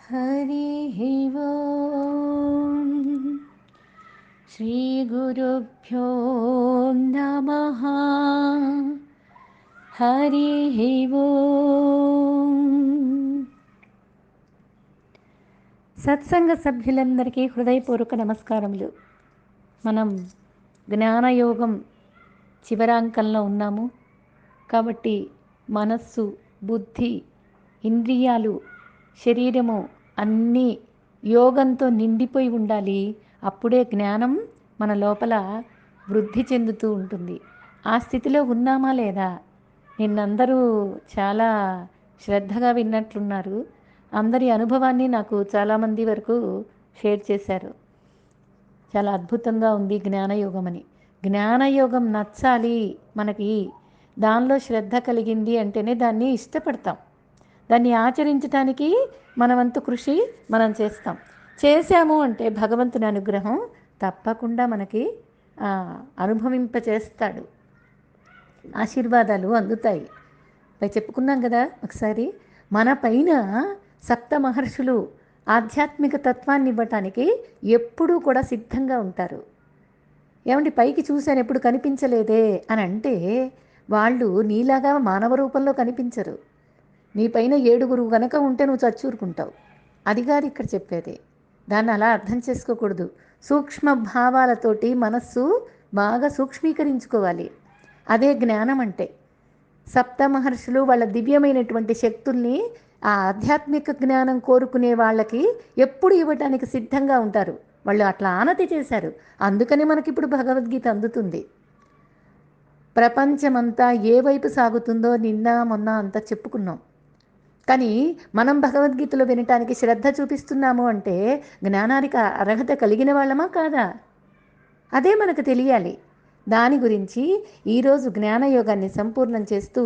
हरिः ओम् श्रीगुरुभ्यो नमः। हरिः ఓం. సత్సంగ సభ్యులందరికీ హృదయపూర్వక నమస్కారములు. మనం జ్ఞానయోగం చివరాంకంలో ఉన్నాము. కాబట్టి మనస్సు, బుద్ధి, ఇంద్రియాలు, శరీరము అన్నీ యోగంతో నిండిపోయి ఉండాలి. అప్పుడే జ్ఞానం మన లోపల వృద్ధి చెందుతూ ఉంటుంది. ఆ స్థితిలో ఉన్నామా లేదా? నిన్నందరూ చాలా శ్రద్ధగా విన్నట్లున్నారు. అందరి అనుభవాన్ని నాకు చాలామంది వరకు షేర్ చేశారు. చాలా అద్భుతంగా ఉంది జ్ఞానయోగం అని. జ్ఞానయోగం నచ్చాలి మనకి, దానిలో శ్రద్ధ కలిగింది అంటేనే దాన్ని ఇష్టపడతాం. దాన్ని ఆచరించడానికి మనవంతు కృషి మనం చేశాము అంటే భగవంతుని అనుగ్రహం తప్పకుండా మనకి అనుభవింపచేస్తాడు. ఆశీర్వాదాలు అందుతాయి. పై చెప్పుకున్నాం కదా ఒకసారి, మన పైన సప్త మహర్షులు ఆధ్యాత్మిక తత్వాన్ని ఇవ్వటానికి ఎప్పుడూ కూడా సిద్ధంగా ఉంటారు. ఏమండి, పైకి చూశాను ఎప్పుడు కనిపించలేదే అని అంటే వాళ్ళు నీలాగా మానవ రూపంలో కనిపించరు. నీ పైన 7 గనక ఉంటే నువ్వు చచ్చూరుకుంటావు. అది కాదు ఇక్కడ చెప్పేది. దాన్ని అలా అర్థం చేసుకోకూడదు. సూక్ష్మ భావాలతోటి మనస్సు బాగా సూక్ష్మీకరించుకోవాలి. అదే జ్ఞానం అంటే. సప్త మహర్షులు వాళ్ళ దివ్యమైనటువంటి శక్తుల్ని ఆ ఆధ్యాత్మిక జ్ఞానం కోరుకునే వాళ్ళకి ఎప్పుడు ఇవ్వటానికి సిద్ధంగా ఉంటారు. వాళ్ళు అట్లా ఆనతి చేశారు. అందుకని మనకిప్పుడు భగవద్గీత అందుతుంది. ప్రపంచమంతా ఏ వైపు సాగుతుందో నిన్న మొన్న అంతా చెప్పుకున్నాం. కానీ మనం భగవద్గీతలో వినటానికి శ్రద్ధ చూపిస్తున్నాము అంటే జ్ఞానానికి అర్హత కలిగిన వాళ్ళమా కాదా? అదే మనకు తెలియాలి. దాని గురించి ఈరోజు జ్ఞానయోగాన్ని సంపూర్ణం చేస్తూ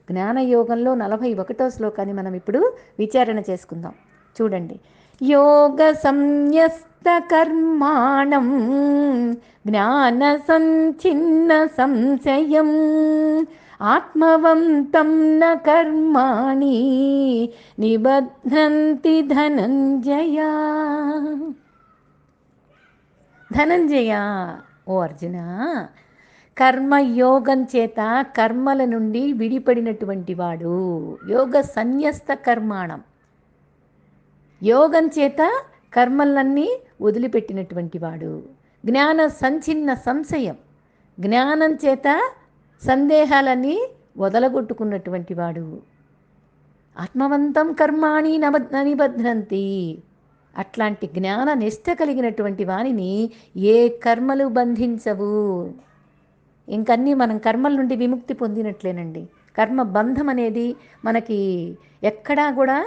జ్ఞానయోగంలో 41వ శ్లోకాన్ని మనం ఇప్పుడు విచారణ చేసుకుందాం. చూడండి. యోగ సంన్యస్త కర్మాణం జ్ఞాన సంచిన్న సంశయం ఆత్మవంతం న కర్మాణి నిబధ్నంతి ధనంజయ. ధనంజయ, ఓ అర్జున, కర్మయోగం చేత కర్మల నుండి విడిపడినటువంటి వాడు, యోగ సన్యస్త కర్మాణం, యోగం చేత కర్మలన్నీ వదిలిపెట్టినటువంటి వాడు, జ్ఞాన సంచిన్న సంశయం, జ్ఞానం చేత సందేహాలన్నీ వదలగొట్టుకున్నటువంటి వాడు, ఆత్మవంతం కర్మాణి నిబధ్నంతి, అట్లాంటి జ్ఞాన నిష్ట కలిగినటువంటి వానిని ఏ కర్మలు బంధించవు. ఇంకన్నీ మనం కర్మల నుండి విముక్తి పొందినట్లేనండి. కర్మ బంధం అనేది మనకి ఎక్కడా కూడా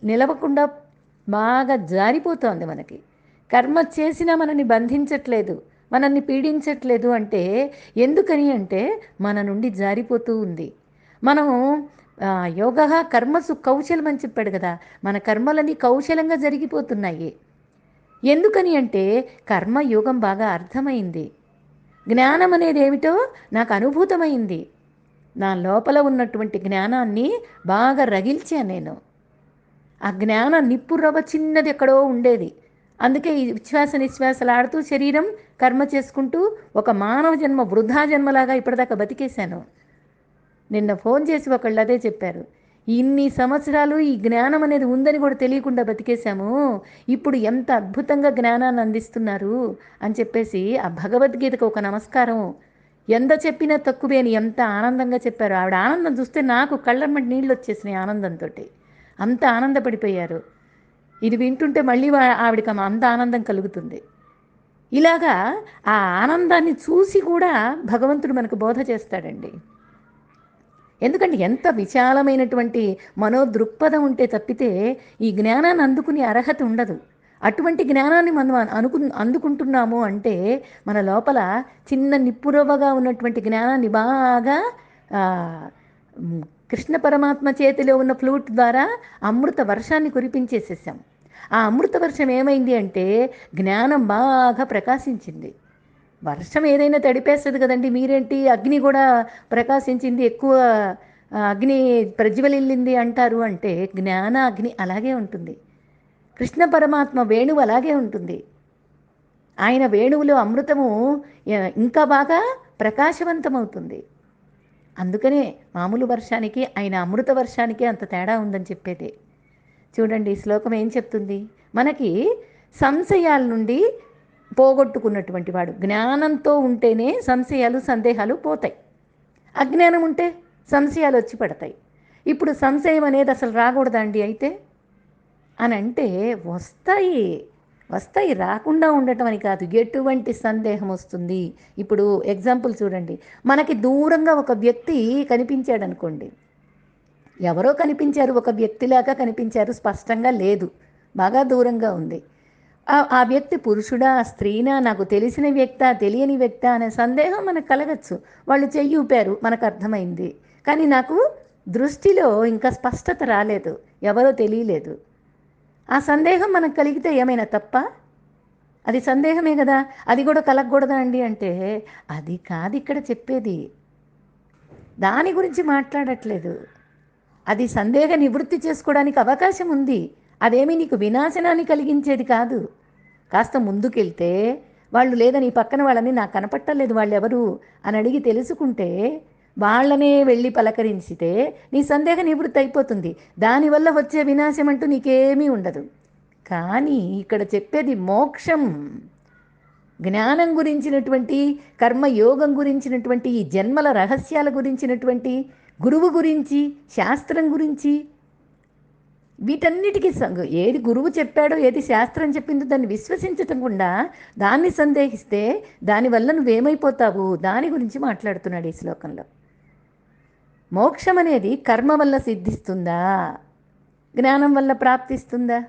నిలవకుండా బాగా జారిపోతోంది. మనకి కర్మ చేసినా మనల్ని బంధించట్లేదు, మనల్ని పీడించట్లేదు. అంటే ఎందుకని అంటే మన నుండి జారిపోతూ ఉంది. మనం యోగ కర్మసు కౌశలం అని చెప్పాడు కదా, మన కర్మలన్నీ కౌశలంగా జరిగిపోతున్నాయి. ఎందుకని అంటే కర్మయోగం బాగా అర్థమైంది. జ్ఞానం అనేది ఏమిటో నాకు అనుభూతమైంది. నా లోపల ఉన్నటువంటి జ్ఞానాన్ని బాగా రగిల్చాను నేను. ఆ జ్ఞాన నిప్పురవ చిన్నది ఎక్కడో ఉండేది. అందుకే ఈ ఉచ్ఛ్వాస నిశ్వాసలాడుతూ శరీరం కర్మ చేసుకుంటూ ఒక మానవ జన్మ వృధా జన్మలాగా ఇప్పటిదాకా బతికేశాను. నిన్న ఫోన్ చేసి ఒకళ్ళు అదే చెప్పారు. ఇన్ని సంవత్సరాలు ఈ జ్ఞానం అనేది ఉందని కూడా తెలియకుండా బతికేశాము, ఇప్పుడు ఎంత అద్భుతంగా జ్ఞానాన్ని అందిస్తున్నారు అని చెప్పేసి ఆ భగవద్గీతకు ఒక నమస్కారం. ఎంత చెప్పినా తక్కువే అని ఎంత ఆనందంగా చెప్పారు. ఆవిడ ఆనందం చూస్తే నాకు కళ్ళమ్మటి నీళ్ళు వచ్చేసినాయి ఆనందంతో. అంత ఆనందపడిపోయారు. ఇది వింటుంటే మళ్ళీ ఆవిడకి అంత ఆనందం కలుగుతుంది. ఇలాగా ఆ ఆనందాన్ని చూసి కూడా భగవంతుడు మనకు బోధ చేస్తాడండి. ఎందుకంటే ఎంత విశాలమైనటువంటి మనోదృక్పథం ఉంటే తప్పితే ఈ జ్ఞానాన్ని అందుకునే అర్హత ఉండదు. అటువంటి జ్ఞానాన్ని మనం అందుకుంటున్నాము అంటే మన లోపల చిన్న నిప్పురవ్వగా ఉన్నటువంటి జ్ఞానాన్ని బాగా కృష్ణ పరమాత్మ చేతిలో ఉన్న ఫ్లూట్ ద్వారా అమృత వర్షాన్ని కురిపించేసేసాం. ఆ అమృత వర్షం ఏమైంది అంటే జ్ఞానం బాగా ప్రకాశించింది. వర్షం ఏదైనా తడిపేస్తుంది కదండి. మీరేంటి అగ్ని కూడా ప్రకాశించింది, ఎక్కువ అగ్ని ప్రజ్వలిల్లింది అంటారు అంటే జ్ఞాన అగ్ని అలాగే ఉంటుంది. కృష్ణ పరమాత్మ వేణువు అలాగే ఉంటుంది. ఆయన వేణువులో అమృతము ఇంకా బాగా ప్రకాశవంతమవుతుంది. అందుకనే మామూలు వర్షానికి ఆయన అమృత వర్షానికి అంత తేడా ఉందని చెప్పేది. చూడండి ఈ శ్లోకం ఏం చెప్తుంది, మనకి సంశయాల నుండి పోగొట్టుకున్నటువంటి వాడు. జ్ఞానంతో ఉంటేనే సంశయాలు సందేహాలు పోతాయి. అజ్ఞానం ఉంటే సంశయాలు వచ్చి పడతాయి. ఇప్పుడు సంశయం అనేది అసలు రాకూడదండి అయితే అని అంటే వస్తాయి రాకుండా ఉండటం అని కాదు, ఎటువంటి సందేహం వస్తుంది. ఇప్పుడు ఎగ్జాంపుల్ చూడండి, మనకి దూరంగా ఒక వ్యక్తి కనిపించాడు అనుకోండి, ఎవరో కనిపించారు, ఒక వ్యక్తిలాగా కనిపించారు, స్పష్టంగా లేదు, బాగా దూరంగా ఉంది. ఆ వ్యక్తి పురుషుడా స్త్రీనా, నాకు తెలిసిన వ్యక్తా తెలియని వ్యక్తా అనే సందేహం మనకు కలగచ్చు. వాళ్ళు చెయ్యి ఊపారు, మనకు అర్థమైంది, కానీ నాకు దృష్టిలో ఇంకా స్పష్టత రాలేదు, ఎవరో తెలియలేదు. ఆ సందేహం మనకు కలిగితే ఏమైనా తప్ప? అది సందేహమే కదా, అది కూడా కలగకూడదా అండి అంటే అది కాదు ఇక్కడ చెప్పేది. దాని గురించి మాట్లాడట్లేదు. అది సందేహ నివృత్తి చేసుకోవడానికి అవకాశం ఉంది, అదేమీ నీకు వినాశనాన్ని కలిగించేది కాదు. కాస్త ముందుకెళ్తే వాళ్ళు లేదా నీ పక్కన వాళ్ళని నాకు కనపట్టలేదు వాళ్ళు ఎవరు అని అడిగి తెలుసుకుంటే, వాళ్ళనే వెళ్ళి పలకరించితే నీ సందేహ నివృత్తి అయిపోతుంది. దానివల్ల వచ్చే వినాశం అంటూ నీకేమీ ఉండదు. కానీ ఇక్కడ చెప్పేది మోక్షం, జ్ఞానం గురించినటువంటి, కర్మయోగం గురించినటువంటి, ఈ జన్మల రహస్యాల గురించినటువంటి, గురువు గురించి, శాస్త్రం గురించి, వీటన్నిటికీ ఏది గురువు చెప్పాడో ఏది శాస్త్రం చెప్పిందో దాన్ని విశ్వసించకుండా దాన్ని సందేహిస్తే దానివల్ల నువ్వేమైపోతావు, దాని గురించి మాట్లాడుతున్నాడు ఈ శ్లోకంలో. మోక్షం అనేది కర్మ వల్ల సిద్ధిస్తుందా, జ్ఞానం వల్ల ప్రాప్తిస్తుందా?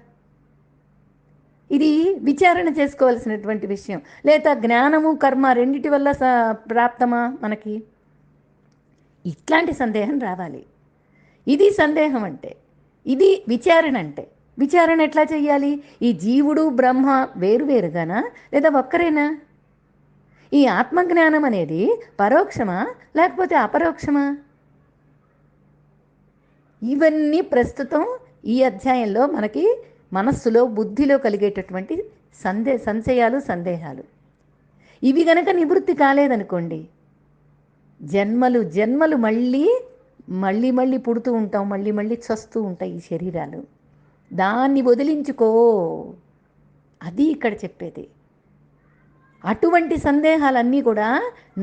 ఇది విచారణ చేసుకోవాల్సినటువంటి విషయం. లేదా జ్ఞానము కర్మ రెండిటి వల్ల ప్రాప్తమా మనకి? ఇట్లాంటి సందేహం రావాలి. ఇది సందేహం అంటే, ఇది విచారణ అంటే. విచారణ ఎట్లా చెయ్యాలి? ఈ జీవుడు బ్రహ్మ వేరువేరుగానా లేదా ఒక్కరేనా? ఈ ఆత్మజ్ఞానం అనేది పరోక్షమా లేకపోతే అపరోక్షమా? ఇవన్నీ ప్రస్తుతం ఈ అధ్యాయంలో మనకి మనస్సులో బుద్ధిలో కలిగేటటువంటి సంశయాలు సందేహాలు. ఇవి గనక నివృత్తి కాలేదనుకోండి, జన్మలు జన్మలు మళ్ళీ మళ్ళీ మళ్ళీ పుడుతూ ఉంటాం, మళ్ళీ మళ్ళీ చస్తూ ఉంటాయి ఈ శరీరాలు. దాన్ని వదిలించుకో, అది ఇక్కడ చెప్పేది. అటువంటి సందేహాలన్నీ కూడా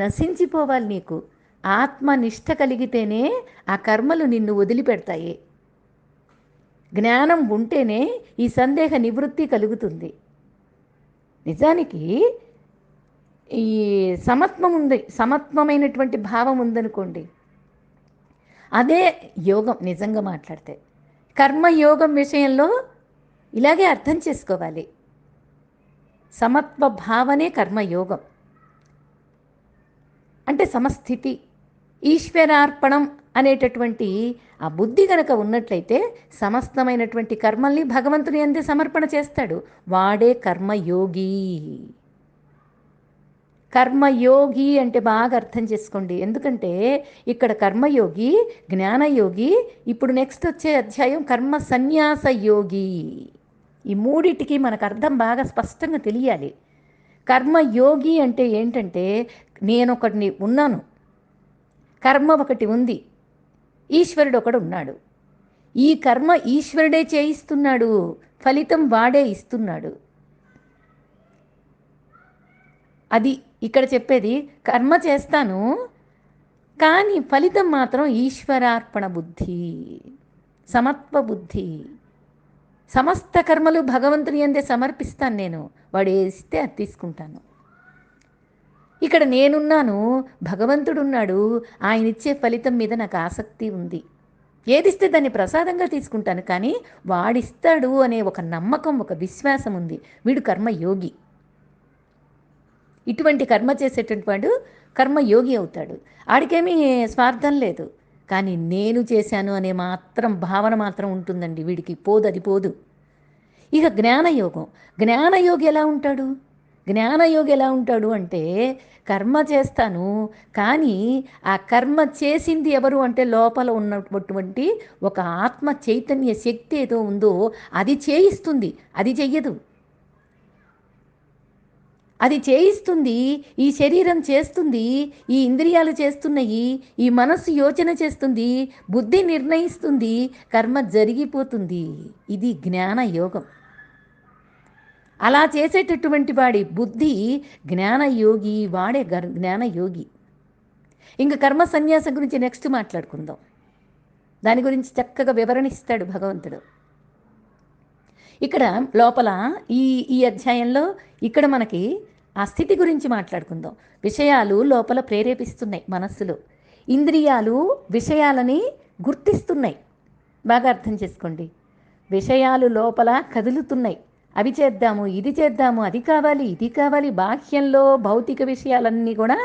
నశించిపోవాలి. నీకు ఆత్మనిష్ట కలిగితేనే ఆ కర్మలు నిన్ను వదిలిపెడతాయి. జ్ఞానం ఉంటేనే ఈ సందేహ నివృత్తి కలుగుతుంది. నిజానికి ఈ సమత్వమైనటువంటి భావం ఉందనుకోండి, అదే యోగం. నిజంగా మాట్లాడితే కర్మయోగం విషయంలో ఇలాగే అర్థం చేసుకోవాలి. సమత్వ భావనే కర్మయోగం అంటే సమస్థితి, ఈశ్వరార్పణం అనేటటువంటి ఆ బుద్ధి గనక ఉన్నట్లయితే సమస్తమైనటువంటి కర్మల్ని భగవంతుని అందే సమర్పణ చేస్తాడు. వాడే కర్మయోగి. కర్మయోగి అంటే బాగా అర్థం చేసుకోండి. ఎందుకంటే ఇక్కడ కర్మయోగి, జ్ఞానయోగి, ఇప్పుడు నెక్స్ట్ వచ్చే అధ్యాయం కర్మ సన్యాస యోగి. ఈ మూడిటికి మనకు అర్థం బాగా స్పష్టంగా తెలియాలి. కర్మయోగి అంటే ఏంటంటే, నేనొకటిని ఉన్నాను, కర్మ ఒకటి ఉంది, ఈశ్వరుడు ఒకడు ఉన్నాడు. ఈ కర్మ ఈశ్వరుడే చేయిస్తున్నాడు, ఫలితం వాడే ఇస్తున్నాడు. అది ఇక్కడ చెప్పేది. కర్మ చేస్తాను కానీ ఫలితం మాత్రం ఈశ్వరార్పణ బుద్ధి, సమత్వ బుద్ధి. సమస్త కర్మలు భగవంతుని అందే సమర్పిస్తాను నేను, వాడు ఇస్తే అది తీసుకుంటాను. ఇక్కడ నేనున్నాను, భగవంతుడున్నాడు, ఆయన ఇచ్చే ఫలితం మీద నాకు ఆసక్తి ఉంది. ఏదిస్తే దాన్ని ప్రసాదంగా తీసుకుంటాను, కానీ వాడిస్తాడు అనే ఒక నమ్మకం, ఒక విశ్వాసం ఉంది. వీడు కర్మయోగి. ఇటువంటి కర్మ చేసేటువంటి వాడు కర్మయోగి అవుతాడు. ఆడికేమీ స్వార్థం లేదు, కానీ నేను చేశాను అనే మాత్రం భావన మాత్రం ఉంటుందండి వీడికి. పోదు, అది పోదు. ఇక జ్ఞానయోగం. జ్ఞానయోగి ఎలా ఉంటాడు? జ్ఞానయోగి ఎలా ఉంటాడు అంటే, కర్మ చేస్తాను, కానీ ఆ కర్మ చేసింది ఎవరు అంటే లోపల ఉన్నటువంటి ఒక ఆత్మ చైతన్య శక్తి ఏదో ఉందో అది చేయిస్తుంది, అది చెయ్యదు. అది చేయిస్తుంది, ఈ శరీరం చేస్తుంది, ఈ ఇంద్రియాలు చేస్తున్నాయి, ఈ మనస్సు యోచన చేస్తుంది, బుద్ధి నిర్ణయిస్తుంది, కర్మ జరిగిపోతుంది. ఇది జ్ఞాన యోగం. అలా చేసేటటువంటి వాడి బుద్ధి జ్ఞానయోగి, వాడే జ్ఞానయోగి. ఇంక కర్మ సన్యాసం గురించి నెక్స్ట్ మాట్లాడుకుందాం. దాని గురించి చక్కగా వివరణిస్తాడు భగవంతుడు. ఇక్కడ లోపల ఈ ఈ అధ్యాయంలో ఇక్కడ మనకి ఆ స్థితి గురించి మాట్లాడుకుందాం. విషయాలు లోపల ప్రేరేపిస్తున్నాయి మనస్సులో, ఇంద్రియాలు విషయాలని గుర్తిస్తున్నాయి. బాగా అర్థం చేసుకోండి. విషయాలు లోపల కదులుతున్నాయి, అవి చేద్దాము, ఇది చేద్దాము, అది కావాలి, ఇది కావాలి. బాహ్యంలో భౌతిక విషయాలన్నీ కూడా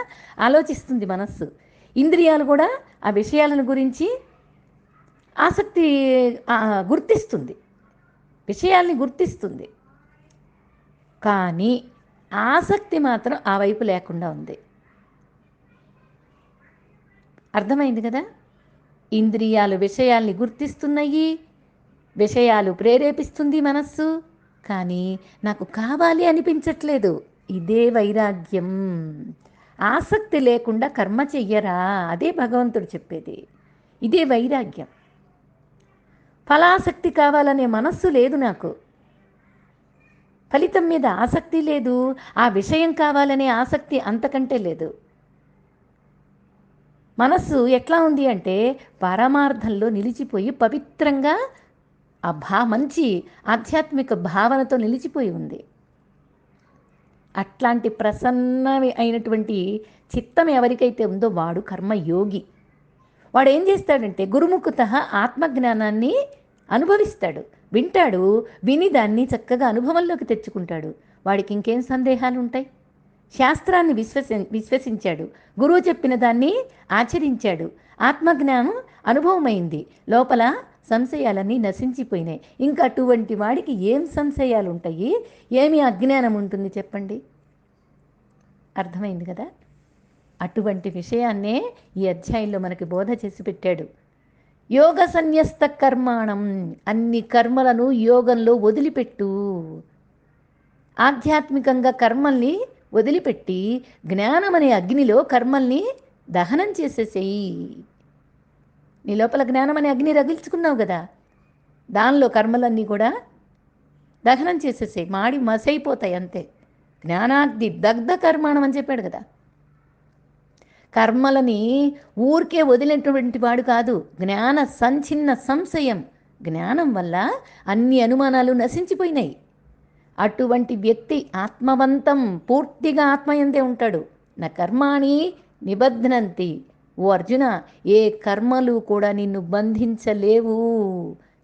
ఆలోచిస్తుంది మనస్సు. ఇంద్రియాలు కూడా ఆ విషయాలను గురించి ఆసక్తి గుర్తిస్తుంది, విషయాల్ని గుర్తిస్తుంది. కానీ ఆసక్తి మాత్రం ఆ వైపు లేకుండా ఉంది. అర్థమైంది కదా? ఇంద్రియాలు విషయాల్ని గుర్తిస్తున్నాయి, విషయాలు ప్రేరేపిస్తుంది మనస్సు, కానీ నాకు కావాలి అనిపించట్లేదు. ఇదే వైరాగ్యం. ఆసక్తి లేకుండా కర్మ చెయ్యరా, అదే భగవంతుడు చెప్పేది. ఇదే వైరాగ్యం. ఫలాసక్తి కావాలనే మనస్సు లేదు నాకు, ఫలితం మీద ఆసక్తి లేదు, ఆ విషయం కావాలనే ఆసక్తి అంతకంటే లేదు. మనస్సు ఎట్లా ఉంది అంటే పరమార్థంలో నిలిచిపోయి పవిత్రంగా మంచి ఆధ్యాత్మిక భావనతో నిలిచిపోయి ఉంది. అట్లాంటి ప్రసన్న అయినటువంటి చిత్తం ఎవరికైతే ఉందో వాడు కర్మయోగి. వాడు ఏం చేస్తాడంటే గురుముఖత ఆత్మజ్ఞానాన్ని అనుభవిస్తాడు, వింటాడు, విని దాన్ని చక్కగా అనుభవంలోకి తెచ్చుకుంటాడు. వాడికి ఇంకేం సందేహాలు ఉంటాయి? శాస్త్రాన్ని విశ్వసించాడు, గురువు చెప్పిన దాన్ని ఆచరించాడు, ఆత్మజ్ఞానం అనుభవమైంది, లోపల సంశయాలన్నీ నశించిపోయినాయి. ఇంకా అటువంటి వాడికి ఏం సంశయాలు ఉంటాయి, ఏమి అజ్ఞానం ఉంటుంది చెప్పండి? అర్థమైంది కదా? అటువంటి విషయాన్నే ఈ అధ్యాయంలో మనకి బోధ చేసి పెట్టాడు. యోగ సన్యస్త కర్మాణం, అన్ని కర్మలను యోగంలో వదిలిపెట్టు. ఆధ్యాత్మికంగా కర్మల్ని వదిలిపెట్టి జ్ఞానం అనే అగ్నిలో కర్మల్ని దహనం చేసేసేయి. నీ లోపల జ్ఞానం అనే అగ్ని రగిల్చుకున్నావు కదా, దానిలో కర్మలన్నీ కూడా దహనం చేసేసేయి, మాడి మసైపోతాయి అంతే. జ్ఞానాగ్ని దగ్ధ కర్మాణం అని చెప్పాడు కదా. కర్మలని ఊరికే వదిలేటువంటి వాడు కాదు, జ్ఞాన సంచిన్న సంశయం, జ్ఞానం వల్ల అన్ని అనుమానాలు నశించిపోయినాయి. అటువంటి వ్యక్తి ఆత్మవంతం, పూర్తిగా ఆత్మయందే ఉంటాడు. నా కర్మాణి నిబధ్నంతి. ఓ అర్జున, ఏ కర్మలు కూడా నిన్ను బంధించలేవు.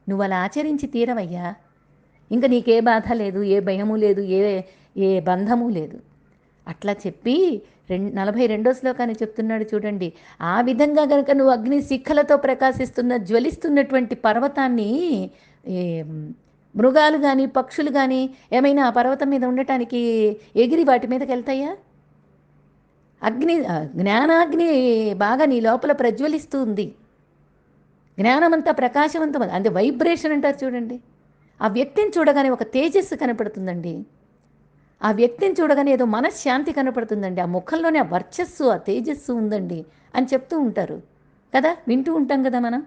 నువ్వు అలా ఆచరించి తీరవయ్యా, ఇంకా నీకే బాధ లేదు, ఏ భయము లేదు, ఏ బంధము లేదు. అట్లా చెప్పి 42వ శ్లోకాన్ని చెప్తున్నాడు చూడండి. ఆ విధంగా కనుక నువ్వు అగ్ని శిఖలతో ప్రకాశిస్తున్న జ్వలిస్తున్నటువంటి పర్వతాన్ని మృగాలు కానీ పక్షులు కానీ ఏమైనా ఆ పర్వతం మీద ఉండటానికి ఎగిరి వాటి మీదకి వెళ్తాయా? జ్ఞానాగ్ని బాగా నీ లోపల ప్రజ్వలిస్తూ ఉంది, జ్ఞానమంతా ప్రకాశవంతం, అంటే వైబ్రేషన్ అంటారు చూడండి. ఆ వ్యక్తిని చూడగానే ఒక తేజస్సు కనపడుతుందండి, ఆ వ్యక్తిని చూడగానే ఏదో మనశ్శాంతి కనపడుతుందండి, ఆ ముఖంలోనే ఆ వర్చస్సు, ఆ తేజస్సు ఉందండి అని చెప్తూ ఉంటారు కదా, వింటూ ఉంటాం కదా. మనం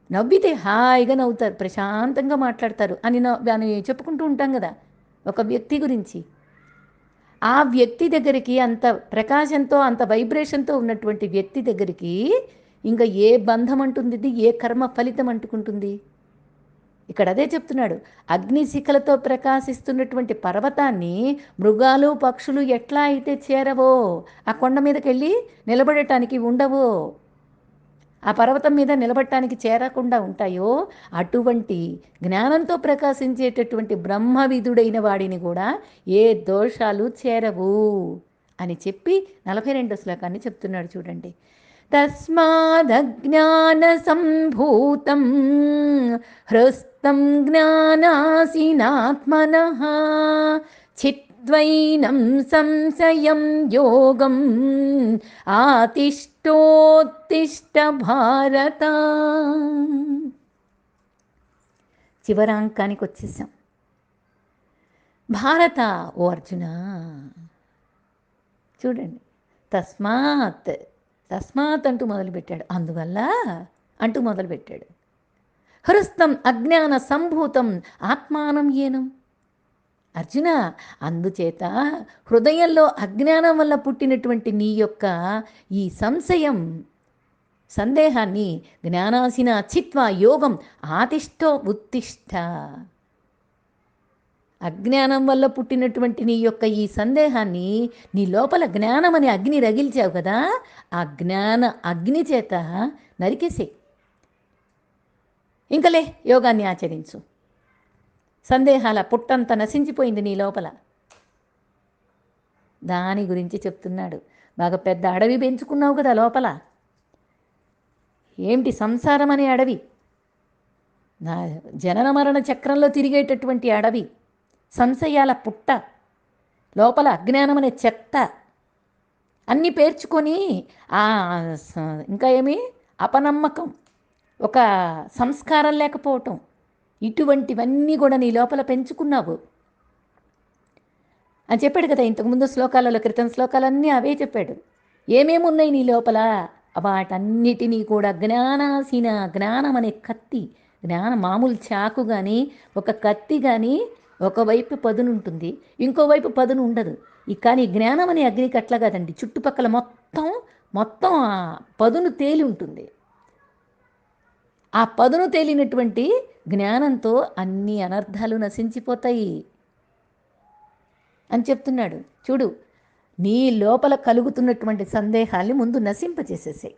నవ్వితే హాయిగా నవ్వుతారు, ప్రశాంతంగా మాట్లాడతారు అని చెప్పుకుంటూ ఉంటాం కదా ఒక వ్యక్తి గురించి. ఆ వ్యక్తి దగ్గరికి, అంత ప్రకాశంతో అంత వైబ్రేషన్తో ఉన్నటువంటి వ్యక్తి దగ్గరికి ఇంకా ఏ బంధం అంటుంది, ఏ కర్మ ఫలితం అంటుకుంటుంది? ఇక్కడ అదే చెప్తున్నాడు. అగ్నిశిఖలతో ప్రకాశిస్తున్నటువంటి పర్వతాన్ని మృగాలు పక్షులు ఎట్లా అయితే చేరవో, ఆ కొండ మీదకి వెళ్ళి నిలబడటానికి ఉండవో, ఆ పర్వతం మీద నిలబడటానికి చేరకుండా ఉంటాయో, అటువంటి జ్ఞానంతో ప్రకాశించేటటువంటి బ్రహ్మవిధుడైన వాడిని కూడా ఏ దోషాలు చేరవు అని చెప్పి 42వ శ్లోకాన్ని చెప్తున్నాడు చూడండి. తస్మాదజ్ఞాన సంభూతం హృస్తం జ్ఞానాసీనాత్మనః ద్వైనం సంశయం యోగం ఆతిష్టోత్తిష్ట భారత. చివరాంకానికి వచ్చేసాం. భారత, ఓ అర్జున, చూడండి, తస్మాత్, తస్మాత్ అంటూ మొదలుపెట్టాడు, అందువల్ల అంటూ మొదలుపెట్టాడు. హృస్తం అజ్ఞాన సంభూతం ఆత్మానం ఏనం. అర్జున, అందుచేత హృదయంలో అజ్ఞానం వల్ల పుట్టినటువంటి నీ యొక్క ఈ సంశయం, సందేహాన్ని జ్ఞానాసిన చిత్వా యోగం ఆతిష్టో ఉత్తిష్ట. అజ్ఞానం వల్ల పుట్టినటువంటి నీ యొక్క ఈ సందేహాన్ని నీ లోపల జ్ఞానం అనే అగ్ని రగిల్చావు కదా, ఆ జ్ఞాన అగ్ని చేత నరికేసే. ఇంకలే యోగాన్ని ఆచరించు. సందేహాల పుట్టంతా నశించిపోయింది నీ లోపల. దాని గురించి చెప్తున్నాడు. బాగా పెద్ద అడవి పెంచుకున్నావు కదా లోపల. ఏమిటి సంసారం అనే అడవి, నా జనన మరణ చక్రంలో తిరిగేటటువంటి అడవి, సంశయాల పుట్ట, లోపల అజ్ఞానం అనే చెత్త అన్నీ పేర్చుకొని, ఇంకా ఏమి అపనమ్మకం, ఒక సంస్కారం లేకపోవటం, ఇటువంటివన్నీ కూడా నీ లోపల పెంచుకున్నావు అని చెప్పాడు కదా ఇంతకుముందు శ్లోకాలలో. క్రితం శ్లోకాలన్నీ అవే చెప్పాడు. ఏమేమి ఉన్నాయి నీ లోపల, వాటన్నిటినీ కూడా జ్ఞానాసిన, జ్ఞానం అనే కత్తి, జ్ఞానం మామూలు చాకు కానీ ఒక కత్తి కానీ ఒకవైపు పదును ఉంటుంది, ఇంకోవైపు పదును ఉండదు. కానీ జ్ఞానం అనే అగ్నికి అట్లా కాదండి, చుట్టుపక్కల మొత్తం మొత్తం ఆ పదును తేలి ఉంటుంది. ఆ పదును తేలినటువంటి జ్ఞానంతో అన్ని అనర్థాలు నశించిపోతాయి అని చెప్తున్నాడు. చూడు, నీ లోపల కలుగుతున్నటువంటి సందేహాల్ని ముందు నశింపచేసేసాయి.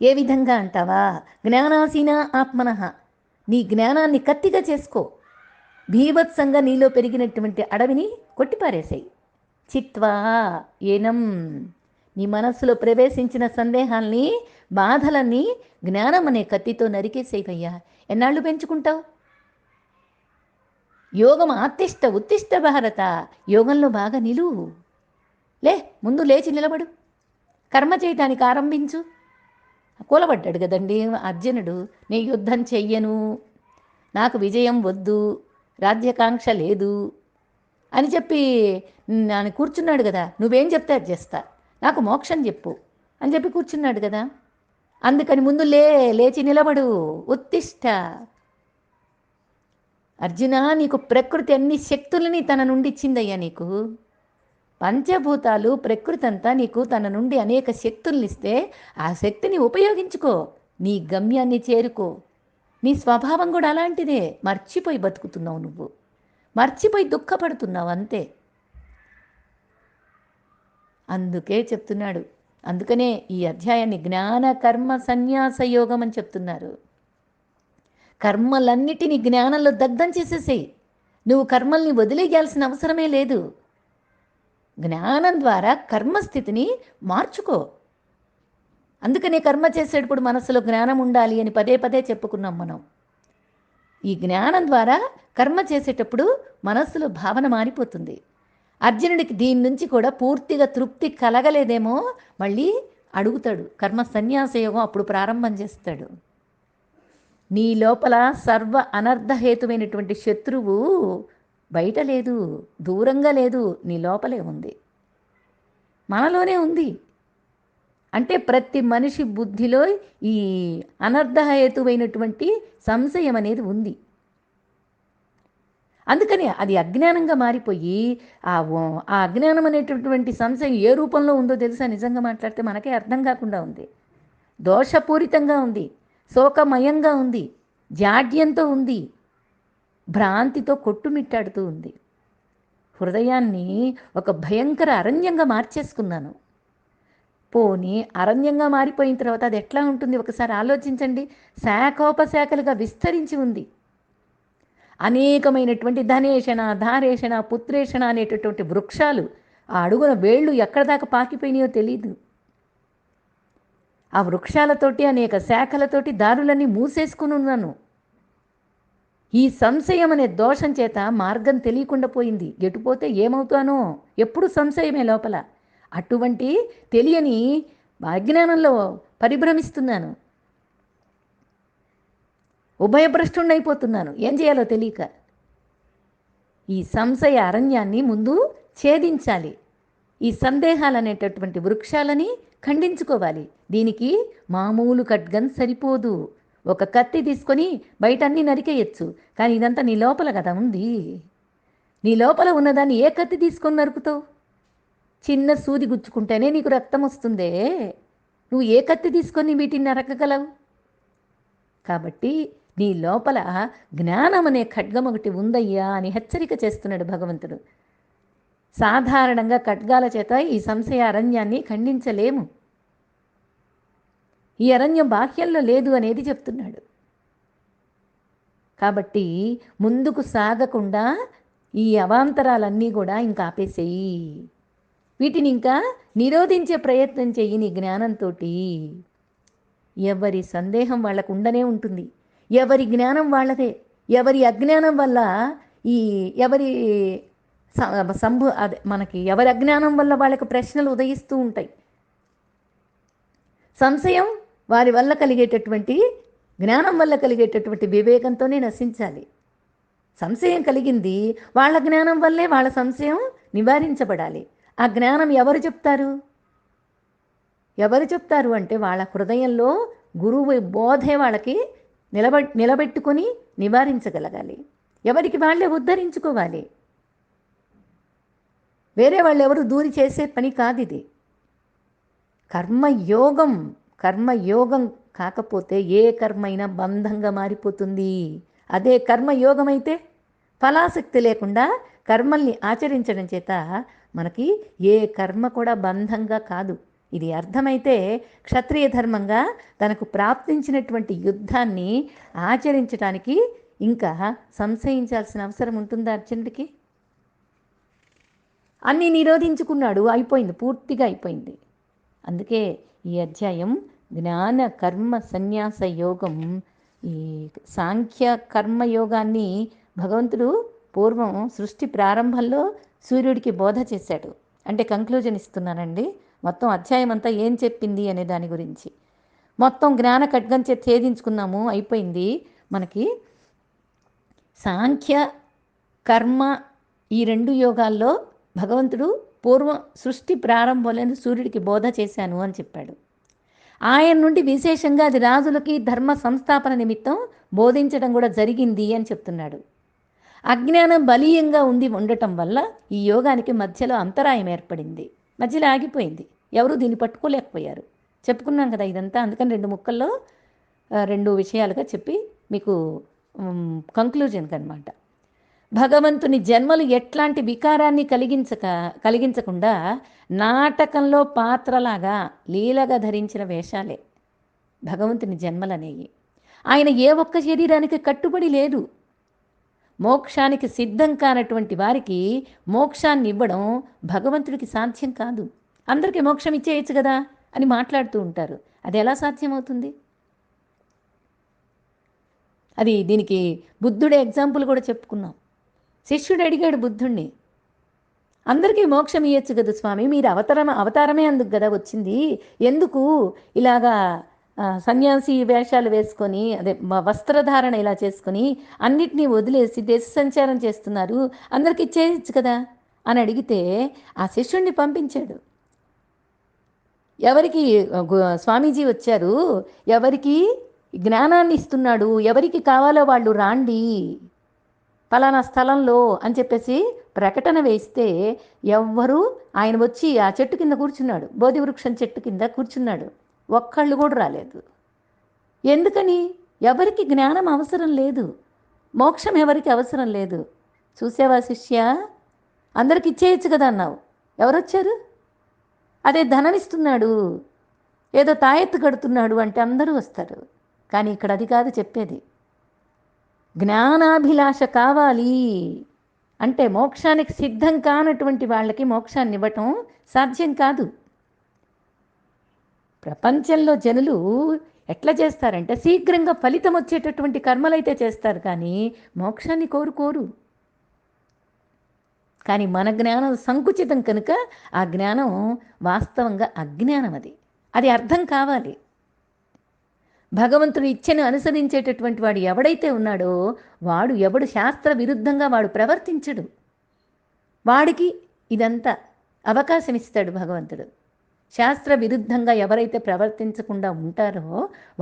ఏ విధంగా అంటావా, జ్ఞానాసీన ఆత్మనః, నీ జ్ఞానాన్ని కత్తిగా చేసుకో. భీభత్సంగా నీలో పెరిగినటువంటి అడవిని కొట్టిపారేసాయి. చిత్వా ఏనం, నీ మనస్సులో ప్రవేశించిన సందేహాల్ని, బాధలన్నీ జ్ఞానం అనే కత్తితో నరికేసేవయ్యా. ఎన్నాళ్ళు పెంచుకుంటావు? యోగం ఆత్తిష్ట ఉత్తిష్ట భారత, యోగంలో బాగా నిలువు. ముందు లేచి నిలబడు, కర్మ చేయటానికి ఆరంభించు. కూలబడ్డాడు కదండి అర్జునుడు. నీ యుద్ధం చెయ్యను, నాకు విజయం వద్దు, రాజ్యకాంక్ష లేదు అని చెప్పి నన్ను కూర్చున్నాడు కదా. నువ్వేం చెప్తే అది చేస్తా, నాకు మోక్షం చెప్పు అని చెప్పి కూర్చున్నాడు కదా. అందుకని ముందు లేచి నిలబడు, ఉత్తిష్ట. అర్జున, నీకు ప్రకృతి అన్ని శక్తులని తన నుండి ఇచ్చిందయ్యా. నీకు పంచభూతాలు, ప్రకృతి అంతా నీకు తన నుండి అనేక శక్తుల్ని ఇస్తే ఆ శక్తిని ఉపయోగించుకో, నీ గమ్యాన్ని చేరుకో. నీ స్వభావం కూడా అలాంటిదే. మర్చిపోయి బతుకుతున్నావు, నువ్వు మర్చిపోయి దుఃఖపడుతున్నావు అంతే. అందుకే చెప్తున్నాడు. అందుకనే ఈ అధ్యాయాన్ని జ్ఞాన కర్మ సన్యాస యోగం అని చెప్తున్నారు. కర్మలన్నిటినీ జ్ఞానంలో దగ్ధం చేసేసేయి. నువ్వు కర్మల్ని వదిలేయాల్సిన అవసరమే లేదు. జ్ఞానం ద్వారా కర్మస్థితిని మార్చుకో. అందుకనే కర్మ చేసేటప్పుడు మనసులో జ్ఞానం ఉండాలి అని పదే పదే చెప్పుకున్నాం మనం. ఈ జ్ఞానం ద్వారా కర్మ చేసేటప్పుడు మనస్సులో భావన మారిపోతుంది. అర్జునుడికి దీని నుంచి కూడా పూర్తిగా తృప్తి కలగలేదేమో, మళ్ళీ అడుగుతాడు. కర్మ సన్యాసయోగం అప్పుడు ప్రారంభం చేస్తాడు. నీ లోపల సర్వ అనర్థహేతువైనటువంటి శత్రువు బయట లేదు, దూరంగా లేదు, నీ లోపలే ఉంది, మనలోనే ఉంది. అంటే ప్రతి మనిషి బుద్ధిలో ఈ అనర్థహేతువైనటువంటి సంశయం అనేది ఉంది. అందుకని అది అజ్ఞానంగా మారిపోయి ఆ అజ్ఞానం అనేటటువంటి సంశయం ఏ రూపంలో ఉందో తెలుసా? నిజంగా మాట్లాడితే మనకే అర్థం కాకుండా ఉంది. దోషపూరితంగా ఉంది, శోకమయంగా ఉంది, జాడ్యంతో ఉంది, భ్రాంతితో కొట్టుమిట్టాడుతూ ఉంది. హృదయాన్ని ఒక భయంకర అరణ్యంగా మార్చేసుకున్నాను. పోనీ అరణ్యంగా మారిపోయిన తర్వాత అది ఎట్లా ఉంటుంది ఒకసారి ఆలోచించండి. శాఖోపశాఖలుగా విస్తరించి ఉంది. అనేకమైనటువంటి ధనేషణ, ధారేషణ, పుత్రేషణ అనేటటువంటి వృక్షాలు ఆ అడుగున వేళ్ళు ఎక్కడ దాకా పాకిపోయినాయో తెలియదు. ఆ వృక్షాలతోటి అనేక శాఖలతోటి దారులన్నీ మూసేసుకుని ఉన్నాను. ఈ సంశయం అనే దోషం చేత మార్గం తెలియకుండా పోయింది. ఎటుపోతే ఏమవుతానో ఎప్పుడు సంశయమే లోపల. అటువంటి తెలియని అజ్ఞానంలో పరిభ్రమిస్తున్నాను, ఉభయభ్రష్టుణ్ణైపోతున్నాను. ఏం చేయాలో తెలియక ఈ సంశయ అరణ్యాన్ని ముందు ఛేదించాలి. ఈ సందేహాలు అనేటటువంటి వృక్షాలని ఖండించుకోవాలి. దీనికి మామూలు ఖడ్గం సరిపోదు. ఒక కత్తి తీసుకొని బయట అన్నీ నరికేయచ్చు, కానీ ఇదంతా నీ లోపల కదా ఉంది. నీ లోపల ఉన్నదాన్ని ఏ కత్తి తీసుకొని నరుకుతావు? చిన్న సూది గుచ్చుకుంటేనే నీకు రక్తం వస్తుందే, నువ్వు ఏ కత్తి తీసుకొని వీటిని నరకగలవు? కాబట్టి నీ లోపల జ్ఞానం అనే ఖడ్గం ఒకటి ఉందయ్యా అని హెచ్చరిక చేస్తున్నాడు భగవంతుడు. సాధారణంగా ఖడ్గాల చేత ఈ సంశయ అరణ్యాన్ని ఖండించలేము. ఈ అరణ్యం బాహ్యంలో లేదు అనేది చెప్తున్నాడు. కాబట్టి ముందుకు సాగకుండా ఈ అవాంతరాలన్నీ కూడా ఇంకా ఆపేసేయి. వీటిని ఇంకా నిరోధించే ప్రయత్నం చెయ్యి నీ జ్ఞానంతో. ఎవరి సందేహం వాళ్ళకు ఉండనే ఉంటుంది, ఎవరి జ్ఞానం వాళ్ళదే. ఎవరి అజ్ఞానం వల్ల ఈ ఎవరి అదే మనకి ఎవరి అజ్ఞానం వల్ల వాళ్ళకి ప్రశ్నలు ఉదయిస్తూ ఉంటాయి. సంశయం వారి వల్ల కలిగేటటువంటి జ్ఞానం వల్ల కలిగేటటువంటి వివేకంతోనే నశించాలి. సంశయం కలిగింది వాళ్ళ జ్ఞానం వల్లే వాళ్ళ సంశయం నివారించబడాలి. ఆ జ్ఞానం ఎవరు చెప్తారు? ఎవరు చెప్తారు అంటే వాళ్ళ హృదయంలో గురువు బోధే వాళ్ళకి నిలబెట్టుకొని నివారించగలగాలి. ఎవరికి వాళ్ళే ఉద్ధరించుకోవాలి. వేరే వాళ్ళు ఎవరు దూరి చేసే పని కాదు ఇది. కర్మయోగం కాకపోతే ఏ కర్మైనా బంధంగా మారిపోతుంది. అదే కర్మయోగం అయితే ఫలాసక్తి లేకుండా కర్మల్ని ఆచరించడం చేత మనకి ఏ కర్మ కూడా బంధంగా కాదు. ఇది అర్థమైతే క్షత్రియ ధర్మంగా తనకు ప్రాప్తించినటువంటి యుద్ధాన్ని ఆచరించడానికి ఇంకా సంశయించాల్సిన అవసరం ఉంటుందా అర్జునుడికి? అన్నీ నిరోధించుకున్నాడు, అయిపోయింది, పూర్తిగా అయిపోయింది. అందుకే ఈ అధ్యాయం జ్ఞాన కర్మ సన్యాస యోగం. ఈ సాంఖ్య కర్మయోగాన్ని భగవంతుడు పూర్వం సృష్టి ప్రారంభంలో సూర్యుడికి బోధ చేశాడు. అంటే కంక్లూజన్ ఇస్తున్నానండి. మొత్తం అధ్యాయం అంతా ఏం చెప్పింది అనే దాని గురించి మొత్తం జ్ఞాన ఖడ్గం ఛేదించుకున్నాము, అయిపోయింది. మనకి సాంఖ్య కర్మ ఈ రెండు యోగాల్లో భగవంతుడు పూర్వం సృష్టి ప్రారంభంలో సూర్యుడికి బోధ చేశాను అని చెప్పాడు. ఆయన నుండి విశేషంగా అది రాజులకి ధర్మ సంస్థాపన నిమిత్తం బోధించడం కూడా జరిగింది అని చెప్తున్నాడు. అజ్ఞానం బలీయంగా ఉండటం వల్ల ఈ యోగానికి మధ్యలో అంతరాయం ఏర్పడింది, మధ్యలో ఆగిపోయింది. ఎవరు దీన్ని పట్టుకోలేకపోయారు. చెప్పుకున్నాం కదా ఇదంతా. అందుకని రెండు ముక్కల్లో రెండు విషయాలుగా చెప్పి మీకు కంక్లూజన్కి అనమాట. భగవంతుని జన్మలు ఎట్లాంటి వికారాన్ని కలిగించకుండా నాటకంలో పాత్రలాగా లీలగా ధరించిన వేషాలే భగవంతుని జన్మలనేవి. ఆయన ఏ ఒక్క శరీరానికి కట్టుబడి లేదు. మోక్షానికి సిద్ధం కానటువంటి వారికి మోక్షాన్ని ఇవ్వడం భగవంతుడికి సాధ్యం కాదు. అందరికీ మోక్షం ఇచ్చేయచ్చు కదా అని మాట్లాడుతూ ఉంటారు. అది ఎలా సాధ్యమవుతుంది? అది దీనికి బుద్ధుడే ఎగ్జాంపుల్ కూడా చెప్పుకున్నాం. శిష్యుడు అడిగాడు బుద్ధుణ్ణి, అందరికీ మోక్షం ఇయ్యచ్చు కదా స్వామి, మీరు అవతారమే అందుకు కదా వచ్చింది, ఎందుకు ఇలాగా సన్యాసి వేషాలు వేసుకొని అదే వస్త్రధారణ ఇలా చేసుకొని అన్నిటినీ వదిలేసి దేశ సంచారం చేస్తున్నారు, అందరికి ఇచ్చేయచ్చు కదా అని అడిగితే ఆ శిష్యుణ్ణి పంపించాడు. ఎవరికి స్వామీజీ వచ్చారు, ఎవరికి జ్ఞానాన్ని ఇస్తున్నాడు, ఎవరికి కావాలో వాళ్ళు రాండి ఫలానా స్థలంలో అని చెప్పేసి ప్రకటన వేస్తే ఎవ్వరూ ఆయన వచ్చి ఆ చెట్టు కింద కూర్చున్నాడు, బోధి వృక్షం చెట్టు కింద కూర్చున్నాడు, ఒక్కళ్ళు కూడా రాలేదు. ఎందుకని? ఎవరికి జ్ఞానం అవసరం లేదు, మోక్షం ఎవరికి అవసరం లేదు. చూసావా శిష్య, అందరికి ఇచ్చేయచ్చు కదా అన్నావు, ఎవరొచ్చారు? అదే ధనం ఇస్తున్నాడు, ఏదో తాయెత్తు కడుతున్నాడు అంటే అందరూ వస్తారు. కానీ ఇక్కడ అది కాదు చెప్పేది. జ్ఞానాభిలాష కావాలి అంటే మోక్షానికి సిద్ధం కానటువంటి వాళ్ళకి మోక్షాన్ని ఇవ్వటం సాధ్యం కాదు. ప్రపంచంలో జనులు ఎట్లా చేస్తారంటే శీఘ్రంగా ఫలితం వచ్చేటటువంటి కర్మలైతే చేస్తారు, కానీ మోక్షాన్ని కోరుకోరు. కానీ మన జ్ఞానం సంకుచితం కనుక ఆ జ్ఞానం వాస్తవంగా అజ్ఞానం. అది అర్థం కావాలి. భగవంతుడి ఇచ్ఛను అనుసరించేటటువంటి వాడు ఎవడైతే ఉన్నాడో ఎవడు శాస్త్ర విరుద్ధంగా వాడు ప్రవర్తించడు. వాడికి ఇదంతా అవకాశం ఇస్తాడు భగవంతుడు. శాస్త్ర విరుద్ధంగా ఎవరైతే ప్రవర్తించకుండా ఉంటారో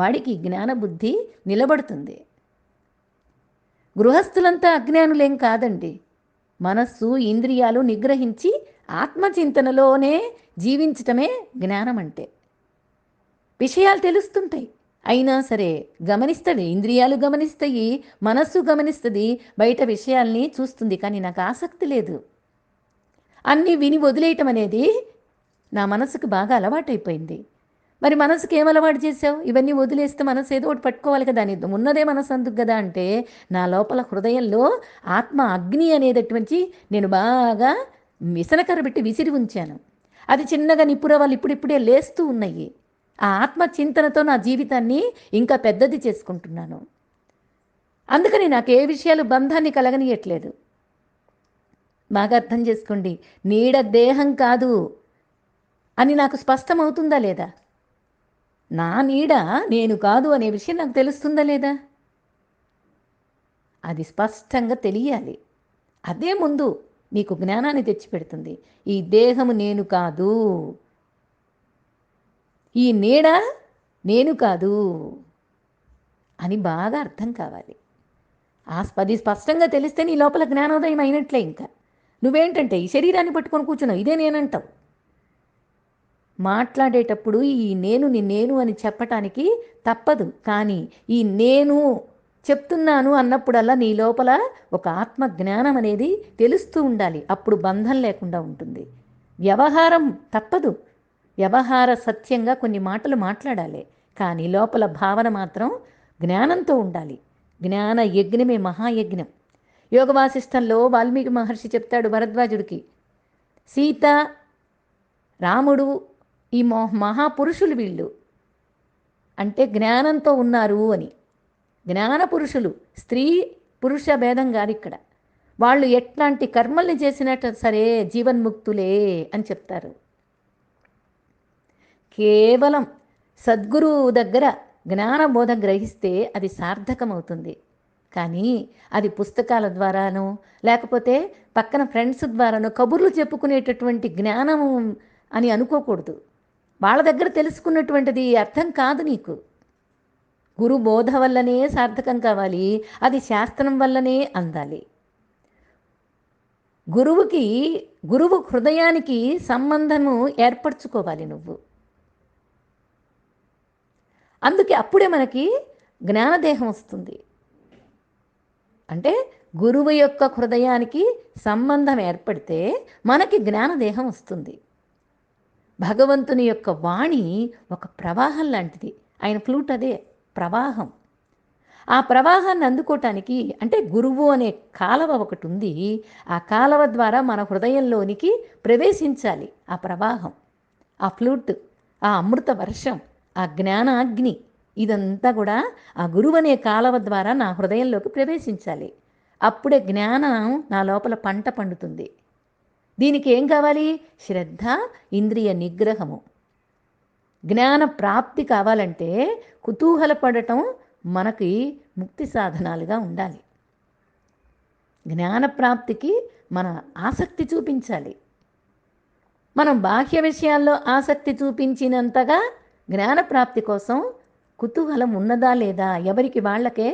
వాడికి జ్ఞానబుద్ధి నిలబడుతుంది. గృహస్థులంతా అజ్ఞానులేం కాదండి. మనస్సు ఇంద్రియాలు నిగ్రహించి ఆత్మచింతనలోనే జీవించటమే జ్ఞానం అంటే. విషయాలు తెలుస్తుంటాయి, అయినా సరే గమనిస్తాడు, ఇంద్రియాలు గమనిస్తాయి, మనస్సు గమనిస్తుంది, బయట విషయాల్ని చూస్తుంది, కానీ నాకు ఆసక్తి లేదు. అన్నీ విని వదిలేయటం అనేది నా మనసుకు బాగా అలవాటైపోయింది. మరి మనసుకి ఏం అలవాటు చేసావు? ఇవన్నీ వదిలేస్తే మనసు ఏదో ఒకటి పట్టుకోవాలి కదా, అని ఉన్నదే మనసు అందుకు కదా అంటే, నా లోపల హృదయంలో ఆత్మ అగ్ని అనేటటువంటి నేను బాగా విసనకర పెట్టి విసిరి ఉంచాను. అది చిన్నగా నిప్పురవాళ్ళు ఇప్పుడిప్పుడే లేస్తూ ఉన్నాయి. ఆ ఆత్మ చింతనతో నా జీవితాన్ని ఇంకా పెద్దది చేసుకుంటున్నాను. అందుకని నాకు ఏ విషయాలు బంధాన్ని కలగనీయట్లేదు. బాగా అర్థం చేసుకోండి. నీడ దేహం కాదు అని నాకు స్పష్టమవుతుందా లేదా? నా నీడ నేను కాదు అనే విషయం నాకు తెలుస్తుందా లేదా? అది స్పష్టంగా తెలియాలి. అదే ముందు నీకు జ్ఞానాన్ని తెచ్చిపెడుతుంది. ఈ దేహము నేను కాదు, ఈ నీడ నేను కాదు అని బాగా అర్థం కావాలి. అది స్పష్టంగా తెలిస్తే నీ లోపల జ్ఞానోదయం అయినట్లే. ఇంకా నువ్వేంటంటే ఈ శరీరాన్ని పట్టుకొని కూర్చున్నావు, ఇదే నేనంటావు. మాట్లాడేటప్పుడు ఈ నేను అని చెప్పటానికి తప్పదు, కానీ ఈ నేను చెప్తున్నాను అన్నప్పుడల్లా నీ లోపల ఒక ఆత్మ జ్ఞానం అనేది తెలుస్తూ ఉండాలి. అప్పుడు బంధం లేకుండా ఉంటుంది. వ్యవహారం తప్పదు, వ్యవహార సత్యంగా కొన్ని మాటలు మాట్లాడాలి, కానీ లోపల భావన మాత్రం జ్ఞానంతో ఉండాలి. జ్ఞాన యజ్ఞమే మహాయజ్ఞం. యోగ వాసిష్టంలో వాల్మీకి మహర్షి చెప్తాడు భరద్వాజుడికి, సీత రాముడు ఈ మహాపురుషులు వీళ్ళు అంటే జ్ఞానంతో ఉన్నారు అని. జ్ఞాన పురుషులు, స్త్రీ పురుష భేదం కాదు ఇక్కడ. వాళ్ళు ఎట్లాంటి కర్మల్ని చేసినట్టు సరే జీవన్ముక్తులే అని చెప్తారు. కేవలం సద్గురువు దగ్గర జ్ఞానబోధ గ్రహిస్తే అది సార్థకమవుతుంది. కానీ అది పుస్తకాల ద్వారానో లేకపోతే పక్కన ఫ్రెండ్స్ ద్వారానో కబుర్లు చెప్పుకునేటటువంటి జ్ఞానం అని అనుకోకూడదు. వాళ్ళ దగ్గర తెలుసుకున్నటువంటిది అర్థం కాదు నీకు. గురు బోధ వల్లనే సార్థకం కావాలి, అది శాస్త్రం వల్లనే అందాలి. గురువు హృదయానికి సంబంధము ఏర్పరచుకోవాలి నువ్వు. అందుకే అప్పుడే మనకి జ్ఞానదేహం వస్తుంది. అంటే గురువు యొక్క హృదయానికి సంబంధం ఏర్పడితే మనకి జ్ఞానదేహం వస్తుంది. భగవంతుని యొక్క వాణి ఒక ప్రవాహం లాంటిది. ఆయన ఫ్లూట్ అదే ప్రవాహం. ఆ ప్రవాహాన్ని అందుకోవటానికి అంటే గురువు అనే కాలవ ఒకటి ఉంది. ఆ కాలవ ద్వారా మన హృదయంలోనికి ప్రవేశించాలి ఆ ప్రవాహం, ఆ ఫ్లూట్, ఆ అమృత వర్షం, ఆ జ్ఞానాగ్ని. ఇదంతా కూడా ఆ గురువు అనే కాలవ ద్వారా నా హృదయంలోకి ప్రవేశించాలి. అప్పుడే జ్ఞానం నా లోపల పంట పండుతుంది. దీనికి ఏం కావాలి? శ్రద్ధ, ఇంద్రియ నిగ్రహము. జ్ఞాన ప్రాప్తి కావాలంటే కుతూహలపడటం మనకి ముక్తి సాధనాలుగా ఉండాలి. జ్ఞాన ప్రాప్తికి మన ఆసక్తి చూపించాలి. మనం బాహ్య విషయాల్లో ఆసక్తి చూపించినంతగా జ్ఞానప్రాప్తి కోసం కుతూహలం ఉన్నదా లేదా ఎవరికి వాళ్ళకే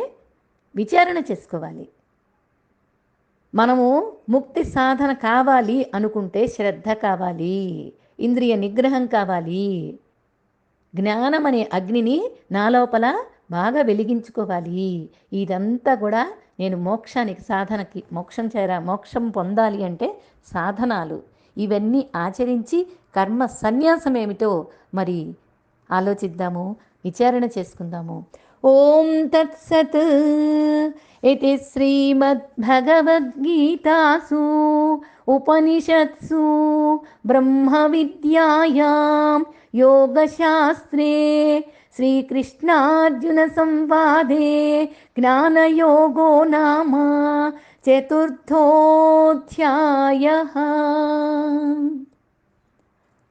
విచారణ చేసుకోవాలి. మనము ముక్తి సాధన కావాలి అనుకుంటే శ్రద్ధ కావాలి, ఇంద్రియ నిగ్రహం కావాలి, జ్ఞానం అనే అగ్నిని నా లోపల బాగా వెలిగించుకోవాలి. ఇదంతా కూడా నేను మోక్షానికి సాధనకి మోక్షం పొందాలి అంటే సాధనాలు. ఇవన్నీ ఆచరించి కర్మ సన్యాసం ఏమిటో మరి ఆలోచిద్దాము, విచారణ చేసుకుందాము. ఓం తత్సత్. ఇది శ్రీమద్భగవద్గీతాసు ఉపనిషత్సు బ్రహ్మ విద్యాయాం యోగశాస్త్రే श्रीकृष्णार्जुनसंवादे ज्ञानयोगो नाम चतुर्थोऽध्यायः।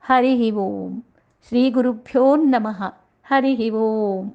हरिः ओम्। श्रीगुरुभ्यो नमः। हरिः ओम्।